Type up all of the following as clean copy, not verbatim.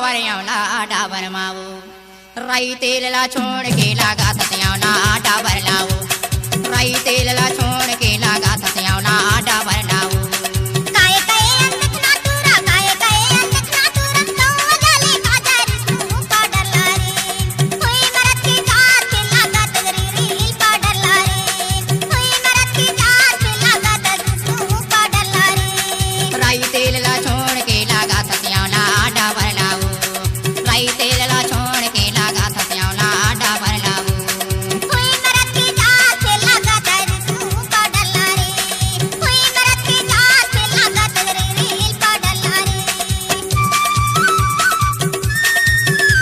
भरियावना डाबर माऊ राई तेल ला छोड़ के लागा सत्यावना डाबर लाऊ राई तेल ला छोड़ के लागा सत्यावना डाबर लाऊ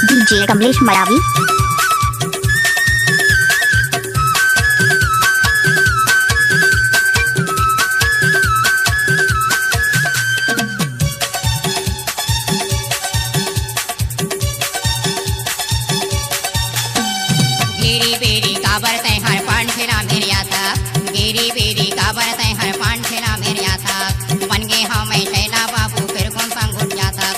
डीजे कमलेश मरावी गिरी बेरी काबर तय हर पान ठेला मेरे आता गिरी बेरी काबर तय हर पान ठेला मेरे आता बन गए हम मैं शैला बाबू फिर कौन संग उठ जाता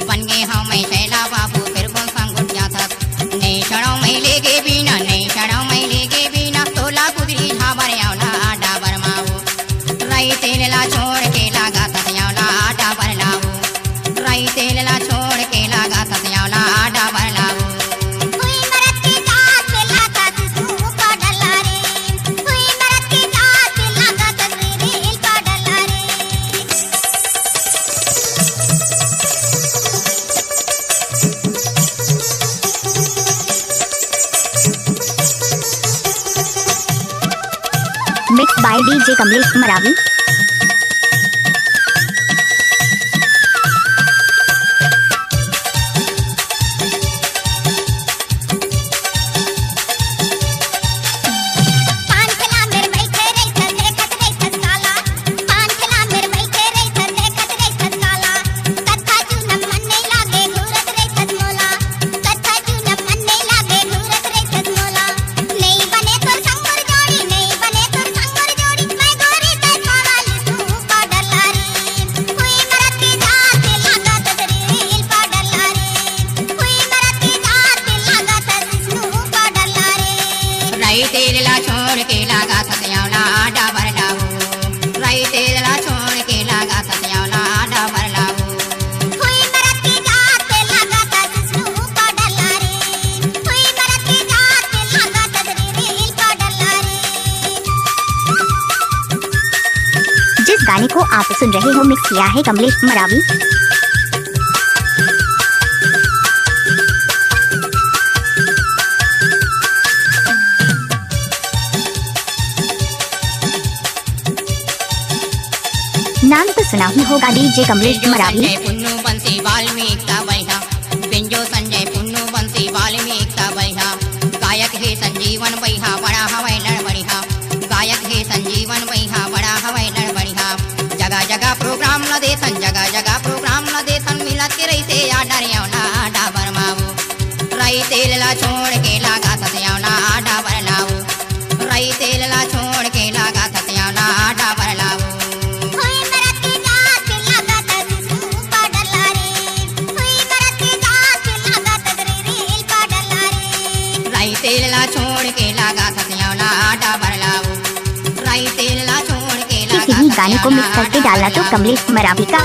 बन गए हम मैं शैला बाबू फिर कौन संग उठ जाता नहीं चढ़ो मैं लेगे बिना नहीं चढ़ो मैं लेगे बिना तोला कुदरी झाबर यावला डाबर माऊ राई तेल ला छोड़ के लागा सत्यावला डाबर लाऊ राई तेल ला छोड़ के लागा सत्यावला डाबर लाऊ mix by DJ Kamlesh Maravi राई तेल ला छोड़ के लागा सत्यावला डाबर लाऊ राई तेल ला छोड़ के लागा सत्यावला डाबर लाऊ जिस गाने को आप सुन रहे हो मिक्स किया है कमलेश मरावी। नाम तो सुना ही होगा डीजे कमलेश मरावी। पुन्नू बंसी वाल्मीकि का बैठा पिंजो संजय पुन्नू बंसी वाल्मीकि का बैठा गायक है संजीवन बैठा बड़ा हवाई लड़ बढ़िया गायक है संजीवन बैठा बड़ा हवाई लड़ बढ़िया जगह जगह प्रोग्राम न देसन जगह जगह प्रोग्राम न देसन मिलत के रही से या डरियावना डाबर माऊ राई तेल ला छोड़ के लागा सत्यावना डाबर लाऊ राई तेल ला छोड़ के लागा सत्यावना डाबर लाऊ तेल ला छोड़ के लागा सत्यावला डाबर लाऊ राई तेल ला छोड़ के लागा किसी भी गाने को मिक्स करके डाला तो कमलेश मरावी का